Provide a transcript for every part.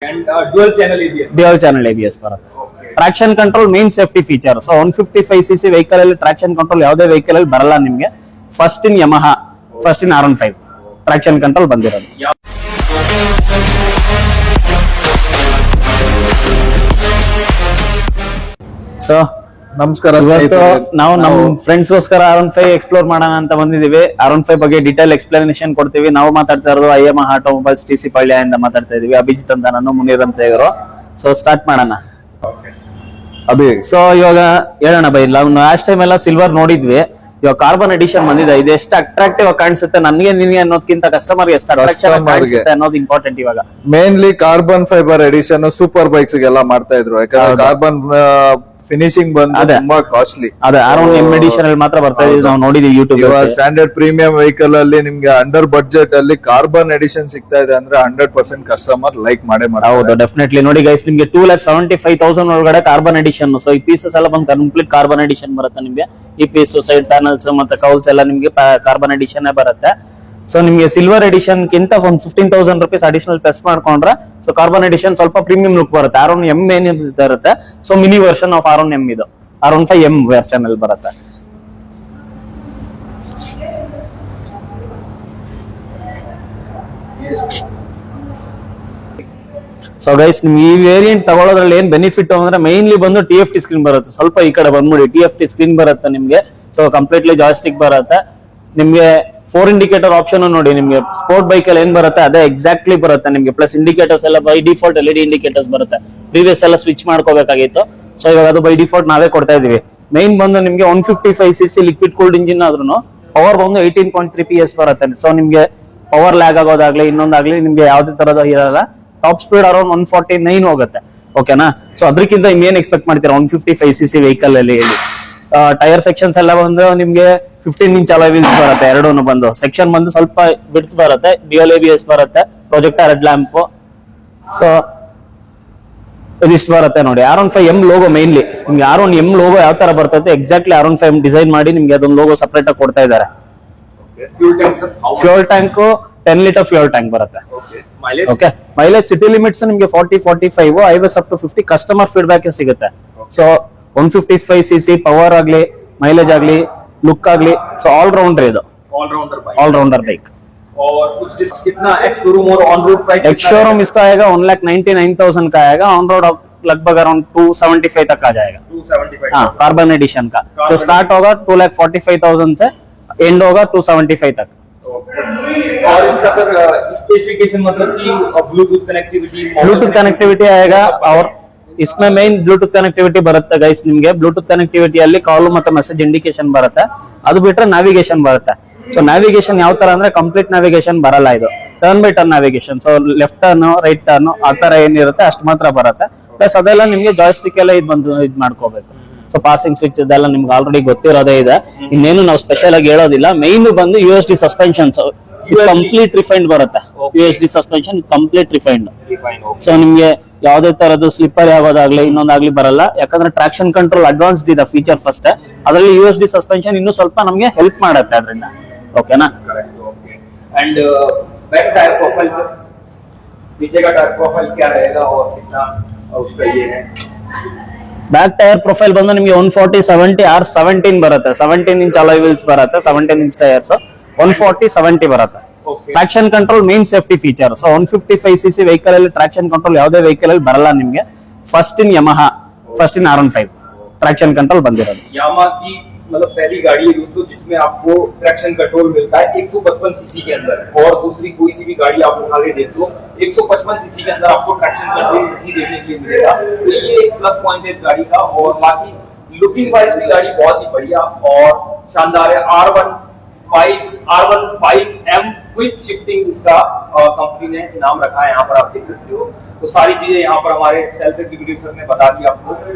And dual channel ABS ಬರುತ್ತೆ. Traction control main safety feature. So 155cc vehicle ಅಲ್ಲಿ traction control ಯಾವುದೇ vehicle ಅಲ್ಲಿ ಬರಲ್ಲ ನಿಮಗೆ. ಫಸ್ಟ್ ಇನ್ ಯಮಹಾ, ಫಸ್ಟ್ ಇನ್ R15 ಟ್ರಾಕ್ಷನ್ ಕಂಟ್ರೋಲ್ ಬಂದಿರೋದು. ಸೊ ನಮಸ್ಕಾರ. ನಾವು ನಮ್ಮ ಫ್ರೆಂಡ್ಸ್ ಗೋಸ್ಕರ R15 ಎಕ್ಸ್ಪ್ಲೋರ್ ಮಾಡೋಣ ಅಂತ ಬಂದಿದ್ದೀವಿ. R15 ಬಗ್ಗೆ ಡೀಟೇಲ್ ಎಕ್ಸ್ಪ್ಲನೇಷನ್ ಕೊಡ್ತೀವಿ. ನಾವು ಮಾತಾಡ್ತಾ ಇರೋದು ಯಮಹಾ ಆಟೋಮೊಬೈಲ್ಸ್ TC ಪಾಳ್ಯ ಇಂದ ಮಾತಾಡ್ತಾ ಇದೀವಿ. ಅಭಿಜಿತ್ ಅಂತ, ನಾನು ಮುನೀರ್ ಅಂತ ಇವರು. ಸೊ ಸ್ಟಾರ್ಟ್ ಮಾಡೋಣ. ಸೊ ಇವಾಗ ಹೇಳೋಣ ಬೈ, ನಾವು ಲಾಸ್ಟ್ ಟೈಮ್ ಎಲ್ಲ ಸಿಲ್ವರ್ ನೋಡಿದ್ವಿ. ಇವಾಗ ಕಾರ್ಬನ್ ಎಡಿಷನ್ ಬಂದಿದೆ. ಇದು ಎಷ್ಟು ಅಟ್ರಾಕ್ಟಿವ್ ಆಗಿ ಕಾಣಿಸುತ್ತೆ ನನಗೆ ನಿನಗೆ ಅನ್ನೋದಕ್ಕಿಂತ ಕಸ್ಟಮರ್ ಗೆ ಎಷ್ಟು ಅಟ್ರಾಕ್ಟಿವ್ ಕಾಣಿಸುತ್ತೆ ಅನ್ನೋದು ಇಂಪಾರ್ಟೆಂಟ್. ಇವಾಗ mainly carbon fibre edition super bikes ಗೆಲ್ಲ ಮಾಡ್ತಾ ಇದ್ರು. ಯಾಕಂದ್ರೆ ಕಾರ್ಬನ್ ಫಿನಿಶಿಂಗ್ ಬಂದು ತುಂಬಾ ಕಾಸ್ಟ್ಲಿ. ಅದೇ R1M ಎಡಿಷನ್ ಅಲ್ಲಿ ಮಾತ್ರ ಬರ್ತಾ ಇದೆ, ನಾವು ನೋಡಿದೀವಿ ಯೂಟ್ಯೂಬ್. ಸ್ಟ್ಯಾಂಡರ್ಡ್ ಪ್ರೀಮಿಯಂ ವೆಹಿಕಲ್ ಅಲ್ಲಿ ನಿಮ್ಗೆ ಅಂಡರ್ ಬಡ್ಜೆಟ್ ಅಲ್ಲಿ ಕಾರ್ಬನ್ ಎಡಿಷನ್ ಸಿಗ್ತಾ ಇದೆ ಅಂದ್ರೆ 100% ಕಸ್ಟಮರ್ ಲೈಕ್ ಮಾಡೇ ಮಾಡ್ತಾರೆ. ಹೌದು, ಡೆಫಿನೆಟ್ಲಿ. ನೋಡಿ ಗೈಸ್, ನಿಮ್ಗೆ 2,75,000 ಒಳಗಡೆ ಕಾರ್ಬನ್ ಎಡಿಷನ್. ಸೊ ಈ ಪೀಸಸ್ ಎಲ್ಲ ಬಂದು ಕಂಪ್ಲೀಟ್ ಕಾರ್ಬನ್ ಎಡಿಷನ್ ಬರುತ್ತೆ ನಿಮ್ಗೆ. ಈ ಪೀಸ್, ಸೈಡ್ ಪ್ಯಾನಲ್ಸ್ ಮತ್ತೆ ಕೌಲ್ಸ್ ಎಲ್ಲ ನಿಮ್ಗೆ ಕಾರ್ಬನ್ ಎಡಿಷನ್ ಬರುತ್ತೆ. ಸೊ ನಿಮ್ಗೆ ಸಿಲ್ವರ್ ಎಡಿಷನ್ ಗಿಂತ ಒಂದು 15,000 rupees ಅಡಿಷನಲ್ ಪ್ಲಸ್ ಮಾಡ್ಕೊಂಡ್ರೆ ಸೊ ಕಾರ್ಬನ್ ಎಡಿಷನ್ ಸ್ವಲ್ಪ ಪ್ರೀಮಿಯಂ ಲುಕ್ ಬರುತ್ತೆ. R1M ಏನಿರುತ್ತೆ so mini version of R1M ಇದು R15M ವರ್ಷನ್ ಅಲ್ಲಿ ಬರುತ್ತೆ. ಸೊ ಗೈಸ್, ನಿಮ್ಗೆ ಈ ವೇರಿಯಂಟ್ ತಗೊಳ್ಳೋದ್ರಲ್ಲಿ ಏನ್ ಬೆನಿಫಿಟ್ ಅಂದ್ರೆ ಮೈನ್ಲಿ ಬಂದು TFT ಸ್ಕ್ರೀನ್ ಬರುತ್ತೆ. ಸ್ವಲ್ಪ ಈ ಕಡೆ ಬಂದ್ಬಿಡಿ, TFT ಸ್ಕ್ರೀನ್ ಬರುತ್ತೆ ನಿಮ್ಗೆ. ಸೊ ಕಂಪ್ಲೀಟ್ಲಿ ಜಾಯ್ಸ್ಟಿಕ್ ಬರುತ್ತೆ ನಿಮ್ಗೆ. 4 ಇಂಡಿಕೇಟರ್ ಆಪ್ಷನ್ ನೋಡಿ ನಿಮ್ಗೆ. ಸ್ಪೋರ್ಟ್ ಬೈಕ್ ಅಲ್ಲಿ ಏನ್ ಬರುತ್ತೆ ಅದೇ ಎಕ್ಸಾಕ್ಟ್ಲಿ ಬರುತ್ತೆ ನಿಮ್ಗೆ. ಪ್ಲಸ್ ಇಂಡಿಕೇಟರ್ಸ್ ಎಲ್ಲ ಬೈ ಡಿಫಾಲ್ಟ್ LED ಇಂಡಿಕೇಟರ್ಸ್ ಬರುತ್ತೆ. ಪ್ರೀವಿಯಸ್ ಎಲ್ಲ ಸ್ವಿಚ್ ಮಾಡ್ಕೋಬೇಕಾಗಿತ್ತು. ಸೊ ಇವಾಗ ಅದು ಬೈ ಡಿಫಾಲ್ಟ್ ನಾವೇ ಕೊಡ್ತಾ ಇದೀವಿ. ಮೈನ್ ಬಂದು ನಿಮ್ಗೆ 155cc ಲಿಕ್ವಿಡ್ ಕೂಲ್ಡ್ ಇಂಜಿನ್ ಆದ್ರೂ ಪವರ್ ಬಂದು 18.3 PS ಬರುತ್ತೆ. ಸೊ ನಿಮ್ಗೆ ಪವರ್ ಲ್ಯಾಗ್ ಆಗೋದಾಗ್ಲಿ ಇನ್ನೊಂದಾಗ್ಲಿ ನಿಮ್ಗೆ ಯಾವ್ದೇ ತರದ ಇರಲ್ಲ. ಟಾಪ್ ಸ್ಪೀಡ್ ಅರೌಂಡ್ 149 ಹೋಗುತ್ತೆ. ಓಕೆನಾ? ಸೊ ಅದಕ್ಕಿಂತ ಇನ್ನೇನ್ ಎಕ್ಸ್ಪೆಕ್ಟ್ ಮಾಡ್ತೀರಾ 155cc ವೆಹಿಕಲ್ ಅಲ್ಲಿ ಹೇಳಿ. ಟೈರ್ ಸೆಕ್ಷನ್ಸ್ ಎಲ್ಲ ಬಂದು ನಿಮ್ಗೆ 15 ಇಂಚ್ ಅಲಾಯ್ ವೀಲ್ಸ್ ಬರುತ್ತೆ. ಎರಡೂನು ಬಂದು ಸೆಕ್ಷನ್ ಬಂದು ಸ್ವಲ್ಪ ಬಿಡ್ಸ್ ಬರುತ್ತೆ. ಡ್ಯುಯಲ್ ABS ಬರುತ್ತೆ. Projector head lamp. ಸೊ ಇದಿಷ್ಟು ಬರುತ್ತೆ ನೋಡಿ. R15M ಲೋಗೋ ಮೈನ್ಲಿ ನಿಮ್ಗೆ R1M ಲೋಗೋ ಯಾವ ತರ ಬರ್ತದೆ ಎಕ್ಸಾಕ್ಟ್ಲಿ R15M ಡಿಸೈನ್ ಮಾಡಿ ನಿಮ್ಗೆ ಅದೊಂದು ಲೋಗೋ ಸಪರೇಟ್ ಆಗಿ ಕೊಡ್ತಾ ಇದ್ದಾರೆ. Fuel tank 10 litre fuel tank ಬರುತ್ತೆ. ಓಕೆ, ಮೈಲೇಜ್ ಸಿಟಿ ಲಿಮಿಟ್ಸ್ ನಿಮ್ಗೆ 40-45, highways up to 50 customer feedback ಸಿಗುತ್ತೆ. ಸೊ 155cc ಪವರ್ ಆಗ್ಲಿ, ಮೈಲೇಜ್ ಆಗ್ಲಿ, लुक आगली, सो ऑलराउंडर ಇದು ऑलराउंडर बाइक। और कुछ कितना एक्स शोरूम और on road price? Ex showroom इसका आएगा 1,99,000 का आएगा। ऑन रोड लगभग अराउंड 275 तक आ जाएगा। 275 हाँ, कार्बन एडिशन का तो स्टार्ट होगा 2,45,000 से एंड होगा 275 तक। और इसका सर स्पेसिफिकेशन मतलब कि ब्लूटूथ कनेक्टिविटी आएगा। और इसमें मेन ब्लूटूथ कनेक्टिविटी ಬರುತ್ತೆ ಗೈಸ್ ನಿಮಗೆ। ಬ್ಲೂಟೂತ್ ಕನೆಕ್ಟಿವಿಟಿ ಅಲ್ಲಿ ಕಾಲ್ ಮತ್ತೆ ಮೆಸೇಜ್ ಇಂಡಿಕೇಶನ್ ಬರುತ್ತೆ. ಅದು ಬಿಟ್ರೆ ನ್ಯಾವಿಗೇಷನ್ ಬರುತ್ತೆ. ಸೊ ನ್ಯಾವಿಗೇಷನ್ ಯಾವ ತರ ಅಂದ್ರೆ ಕಂಪ್ಲೀಟ್ ನ್ಯಾವಿಗೇಷನ್ ಬರಲ್ಲ, ಇದು turn by turn navigation. So left turn, right turn ಆ ತರ ಏನಿರುತ್ತೆ ಅಷ್ಟು ಮಾತ್ರ ಬರುತ್ತೆ. ಪ್ಲಸ್ ಅದೆಲ್ಲ ನಿಮ್ಗೆ ಜಾಯ್ಸ್ಟಿಕ್ ಎಲ್ಲ ಇದು ಮಾಡ್ಕೋಬೇಕು. ಸೊ ಪಾಸಿಂಗ್ ಸ್ವಿಚ್ ಇದೆಲ್ಲ ನಿಮ್ಗೆ ಆಲ್ರೆಡಿ ಗೊತ್ತಿರೋದೇ ಇದೆ, ಇನ್ನೇನು ನಾವು ಸ್ಪೆಷಲ್ ಆಗಿ ಹೇಳೋದಿಲ್ಲ. ಮೈನ್ ಬಂದು USD ಸಸ್ಪೆನ್ಷನ್ಸ್ ಕಂಪ್ಲೀಟ್ ರಿಫೈನ್ಡ್ ಬರುತ್ತೆ. USD suspension complete refined. So ನಿಮ್ಗೆ ಯಾವುದೇ ತರದ್ದು ಸ್ಲಿಪ್ಪರ್ ಆಗೋದಾಗ್ಲಿ ಇನ್ನೊಂದಾಗ್ಲಿ ಬರಲ್ಲ, ಯಾಕಂದ್ರೆ ಟ್ರಾಕ್ಷನ್ ಕಂಟ್ರೋಲ್ ಅಡ್ವಾನ್ಸ್ಡ್ ಇದೆ ಫೀಚರ್ ಫಸ್ಟ್. ಅದರಲ್ಲಿ USD ಸಸ್ಪೆನ್ಷನ್ ಇನ್ನೂ ಸ್ವಲ್ಪ ನಮ್ಗೆ ಹೆಲ್ಪ್ ಮಾಡುತ್ತೆ ಅದರಿಂದ. ಓಕೆನಾ? And back tyre profile sir, नीचे का टायर प्रोफाइल क्या रहेगा और कितना उसका ये है? ಬ್ಯಾಕ್ ಟೈರ್ ಪ್ರೊಫೈಲ್ ಬಂದು ನಿಮಗೆ 140/70 R17 ಬರುತ್ತೆ. 17 ಇಂಚ್ ಅಲಾಯ್ ವೀಲ್ಸ್ ಬರುತ್ತೆ. 17 ಇಂಚ್ ಟೈರ್ಸ್ 140/70 ಬರುತ್ತೆ. Traction control main safety feature. So 155cc vehicle ಅಲ್ಲಿ ಟ್ರಾಕ್ಷನ್ ಕಂಟ್ರೋಲ್ ಯಾವುದೇ ವೆಹಿಕಲ್ ಅಲ್ಲಿ ಬರಲ್ಲ ನಿಮ್ಗೆ. ಫಸ್ಟ್ ಇನ್ ಯಮಹಾ, ಫಸ್ಟ್ ಇನ್ R15 ಟ್ರಾಕ್ಷನ್ ಕಂಟ್ರೋಲ್ ಬಂದಿರೋದು. यामा की मतलब पहली गाड़ी है दोस्तों जिसमें आपको ट्रैक्शन कंट्रोल मिलता है 155 सीसी के अंदर। और दूसरी कोई सी भी गाड़ी आप उठा के देख लो 155 सीसी के अंदर आपको ट्रैक्शन कंट्रोल नहीं देखने के लिए मिलेगा। तो ये एक प्लस पॉइंट है इस गाड़ी का। और बाकी लुकिंग वाइज भी गाड़ी बहुत ही बढ़िया और शानदार है। R15M क्विक शिफ्टिंग इसका कंपनी ने नाम रखा है, यहाँ पर आप देख सकते हो। तो सारी चीजें यहाँ पर हमारे सेल्स एग्जीक्यूटिव सर ने बता दी आपको।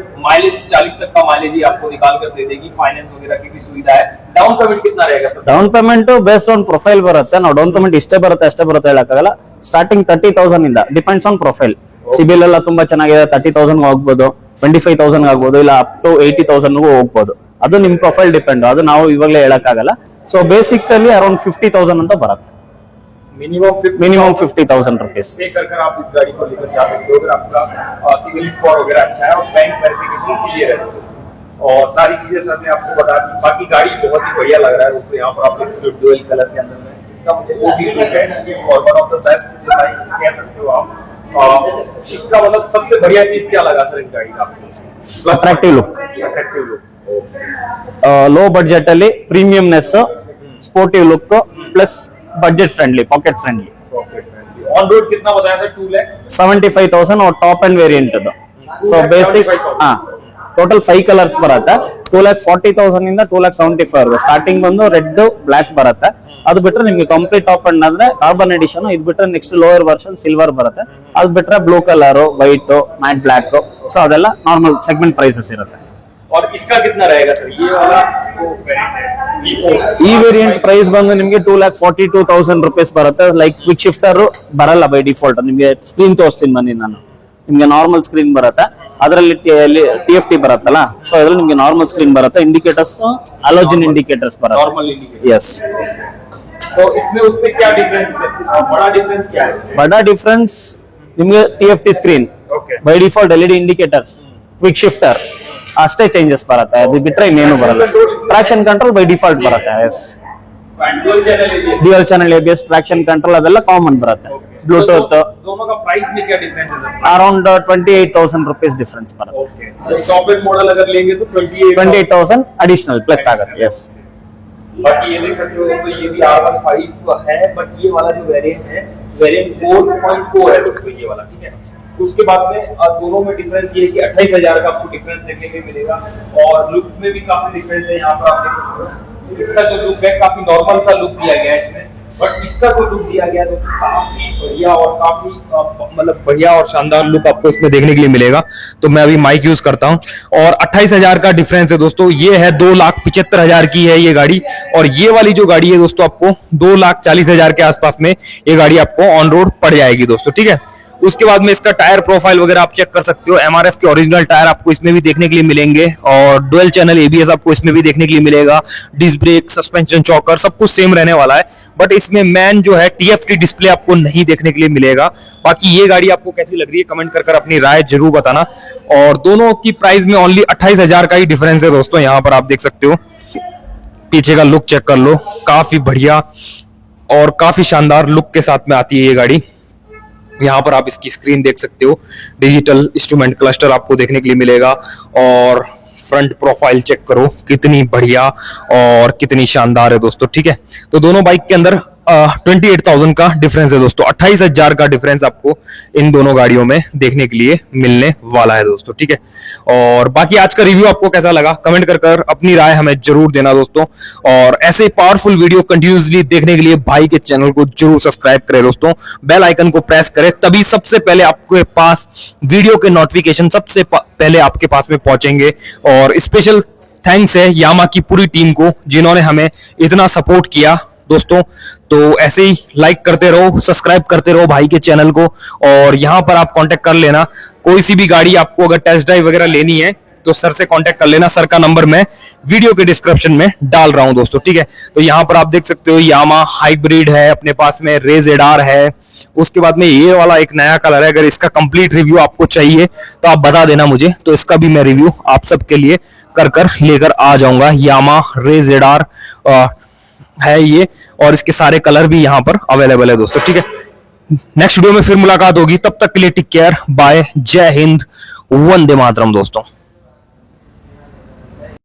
माइलेज 40 तक का माइलेज ही आपको निकाल कर दे देगी। फाइनेंस वगैरह की भी सुविधा है। डाउन पेमेंट कितना रहेगा sir? Down payment based on profile ಬರುತ್ತೆ. ನಾವು ಡೌನ್ ಪೇಮೆಂಟ್ ಇಷ್ಟೇ ಬರುತ್ತೆ ಅಷ್ಟೇ ಬರುತ್ತೆ ಹೇಳಕ್ಕಾಗಲ್ಲ. ಸ್ಟಾರ್ಟಿಂಗ್ 30,000 ಇಂದ ಡಿಪೆಂಡ್ಸ್ ಆನ್ ಪ್ರೊಫೈಲ್. ಸಿಬಿಲ್ ಎಲ್ಲ ತುಂಬಾ ಚೆನ್ನಾಗಿದೆ, 30,000 ಹೋಗ್ಬೋದು, 25,000 ಆಗ್ಬೋದು, ಇಲ್ಲ ಅಪ್ ಟು 80,000 ಹೋಗ್ಬೋದು. ಅದು ನಿಮ್ ಪ್ರೊಫೈಲ್ ಡಿಪೆಂಡ್, ಅದು ನಾವು ಇವಾಗಲೇ ಹೇಳಕ್ಕಾಗಲ್ಲ. ಸೊ ಬೇಸಿಕ್ ಅಲ್ಲಿ ಅರೌಂಡ್ 50,000 ಅಂತ ಬರುತ್ತೆ. Minimum 50,000 rupees. पे कर आप इस गाड़ी को लेकर जा सकते हो अगर आपका सिविल स्कोर वगैरह अच्छा है और बैंक वेरिफिकेशन क्लियर है और सारी चीजें सर ने आपको बता दी। बाकी गाड़ी बहुत ही बढ़िया लग रहा है दोस्तों, यहाँ पर आप देख सकते हो डुअल कलर के अंदर में एकदम स्पोर्टी लुक है और वन ऑफ द बेस्ट इसे भाई कह सकते हो आप। इसका मतलब सबसे बढ़िया चीज क्या लगा सर इस गाड़ी का आपको? Attractive look, attractive look, low budget ಅಲ್ಲಿ premiumness, sportive look plus budget friendly, pocket friendly. On road कितना बताया सर? 2 लाख 75,000 और टॉप एंड वेरिएंट ಅದು। ಸೊ ಬೇಸಿಕ್ ಟೋಟಲ್ 5 ಕಲರ್ಸ್ ಬರುತ್ತೆ। 2,40,000 ಇಂದ 2,75,000 ಸ್ಟಾರ್ಟಿಂಗ್ ಬಂದು ರೆಡ್ ಬ್ಲಾಕ್ ಬರುತ್ತೆ। ಅದು ಬಿಟ್ರೆ ನಿಮ್ಗೆ ಕಂಪ್ಲೀಟ್ ಟಾಪ್ ಅಂಡ್ ಅಂದ್ರೆ ಕಾರ್ಬನ್ ಎಡಿಷನ್, ಇದು ಬಿಟ್ರೆ ನೆಕ್ಸ್ಟ್ ಲೋಯರ್ ವರ್ಷನ್ ಸಿಲ್ವರ್ ಬರುತ್ತೆ। ಅದು ಬಿಟ್ರೆ blue colour, white, matte black, so ಅದೆಲ್ಲ ನಾರ್ಮಲ್ ಸೆಗ್ಮೆಂಟ್ ಪ್ರೈಸಸ್ ಇರುತ್ತೆ। और इसका कितना रहेगा सर ये वाला जो वेरिएंट है V4? ಈ ವೇರಿಯಂಟ್ ಪ್ರೈಸ್ ಬಂದು ನಿಮ್ಗೆ 2,42,000 ರೂಪೀಸ್ ಬರುತ್ತೆ। ಲೈಕ್ ಕ್ವಿಕ್ ಶಿಫ್ಟರ್ ಬರಲ್ಲ ಬೈ ಡಿಫಾಲ್ಟ್, ನಿಮ್ಗೆ ಸ್ಕ್ರೀನ್ ತೋರಿಸ್ತೀನಿ ಬನ್ನಿ ನಾನು, ನಿಮ್ಗೆ ನಾರ್ಮಲ್ ಸ್ಕ್ರೀನ್ ಬರುತ್ತೆ, ಅದರಲ್ಲಿ TFT ಬರುತ್ತಲ್ಲ, ಸೊ ಅದ್ರಲ್ಲಿ ನಿಮ್ಗೆ ನಾರ್ಮಲ್ ಸ್ಕ್ರೀನ್ ಬರುತ್ತೆ, ಇಂಡಿಕೇಟರ್ಸ್ ಹ್ಯಾಲೋಜನ್ ಇಂಡಿಕೇಟರ್ಸ್ ಬರುತ್ತೆ। Normal indicator. यस। तो इसमें उसमें क्या डिफरेंस है? बड़ा डिफरेंस क्या है? बड़ा डिफरेंस ನಿಮ್ಗೆ TFT screen, okay by default LED indicators, quick shifter ಅಷ್ಟೇ ಚೇಂಜಸ್ ಬರುತ್ತೆ, ಅದು ಬಿಟ್ರೆ ಇನ್ನೇನು ಬರಲ್ಲ। ಟ್ರಾಕ್ಷನ್ ಕಂಟ್ರೋಲ್ ಬೈ ಡಿಫಾಲ್ಟ್ ಬರುತ್ತೆ। Yes, dual channel ABS। Dual channel ABS, traction control ಅದೆಲ್ಲ ಕಾಮನ್ ಬರುತ್ತೆ। ब्लूटूथ दोनों का प्राइस में क्या डिफरेंस है सर? अराउंड 28,000 रुपीस डिफरेंस बರುತ್ತೆ। ओके टॉप एंड मॉडल अगर लेंगे तो 28,000 एडिशनल प्लस आಗುತ್ತೆ। यस, बाकी ये देख सकते हो तो ये भी R15 है, बट ये वाला जो वेरिएंट है वेरिएंट 4.4 है दोस्तों ये वाला, ठीक है। उसके बाद में दोनों में डिफरेंस ये है कि 28,000 का आपको डिफरेंस देखने को मिलेगा और लुक में भी काफी डिफरेंस है। यहाँ पर आप देख सकते हो इसका जो लुक है काफी नॉर्मल सा लुक दिया गया है इसमें, बट इसका जो लुक दिया गया है तो काफी बढ़िया और काफी मतलब बढ़िया और शानदार लुक आपको इसमें देखने के लिए मिलेगा। तो मैं अभी माइक यूज करता हूं और 28,000 का डिफरेंस है दोस्तों। ये है 2,75,000 की है ये गाड़ी, और ये वाली जो गाड़ी है दोस्तों आपको 2,40,000 के आसपास में ये गाड़ी आपको ऑन रोड पड़ जाएगी दोस्तों, ठीक है। उसके बाद में इसका टायर प्रोफाइल वगैरह आप चेक कर सकते हो। MRF के ओरिजिनल टायर आपको इसमें भी देखने के लिए मिलेंगे और डुअल चैनल ABS आपको इसमें भी देखने के लिए मिलेगा। डिस्क ब्रेक, सस्पेंशन, चॉकर सब कुछ सेम रहने वाला है, बट इसमें मैन जो है TFT डिस्प्ले आपको नहीं देखने के लिए मिलेगा। बाकी ये गाड़ी आपको कैसी लग रही है कमेंट कर अपनी राय जरूर बताना। और दोनों की प्राइस में ओनली 28,000 का ही डिफरेंस है दोस्तों। यहाँ पर आप देख सकते हो, पीछे का लुक चेक कर लो, काफी बढ़िया और काफी शानदार लुक के साथ में आती है ये गाड़ी। यहाँ पर आप इसकी स्क्रीन देख सकते हो, डिजिटल इंस्ट्रूमेंट क्लस्टर आपको देखने के लिए मिलेगा और फ्रंट प्रोफाइल चेक करो कितनी बढ़िया और कितनी शानदार है दोस्तों, ठीक है। तो दोनों बाइक के अंदर 28,000 का डिफरेंस है दोस्तों। 28,000 का डिफरेंस आपको इन दोनों गाड़ियों में देखने के लिए मिलने वाला है दोस्तों, ठीक है। और बाकी आज का रिव्यू आपको कैसा लगा कमेंट कर अपनी राय हमें जरूर देना दोस्तों। और ऐसे पावरफुल वीडियो कंटिन्यूसली देखने के लिए भाई के चैनल को जरूर सब्सक्राइब करें दोस्तों, बेल आइकन को प्रेस करें, तभी सबसे पहले आपके पास वीडियो के नोटिफिकेशन सबसे पहले आपके पास में पहुंचेंगे। और स्पेशल थैंक्स है यामा की पूरी टीम को जिन्होंने हमें इतना सपोर्ट किया दोस्तों। तो ऐसे ही लाइक करते रहो, सब्सक्राइब करते रहो भाई के चैनल को, और यहाँ पर आप कांटेक्ट कर लेना। कोई सी भी गाड़ी आपको अगर टेस्ट ड्राइव वगैरह लेनी है तो सर से कांटेक्ट कर लेना। सर का नंबर मैं वीडियो के डिस्क्रिप्शन में डाल रहा हूं दोस्तों, ठीक है। तो यहाँ पर आप देख सकते हो यामा हाइब्रिड है अपने पास में, रेज एडार है, उसके बाद में ये वाला एक नया कलर है। अगर इसका कंप्लीट रिव्यू आपको चाहिए तो आप बता देना मुझे, तो इसका भी मैं रिव्यू आप सबके लिए कर लेकर आ जाऊंगा। यामा रेज एडार है ये, और इसके सारे कलर भी यहाँ पर अवेलेबल है दोस्तों, ठीक है। नेक्स्ट वीडियो में फिर मुलाकात होगी, तब तक के लिए टेक केयर, बाय, जय हिंद, वंदे मातरम दोस्तों।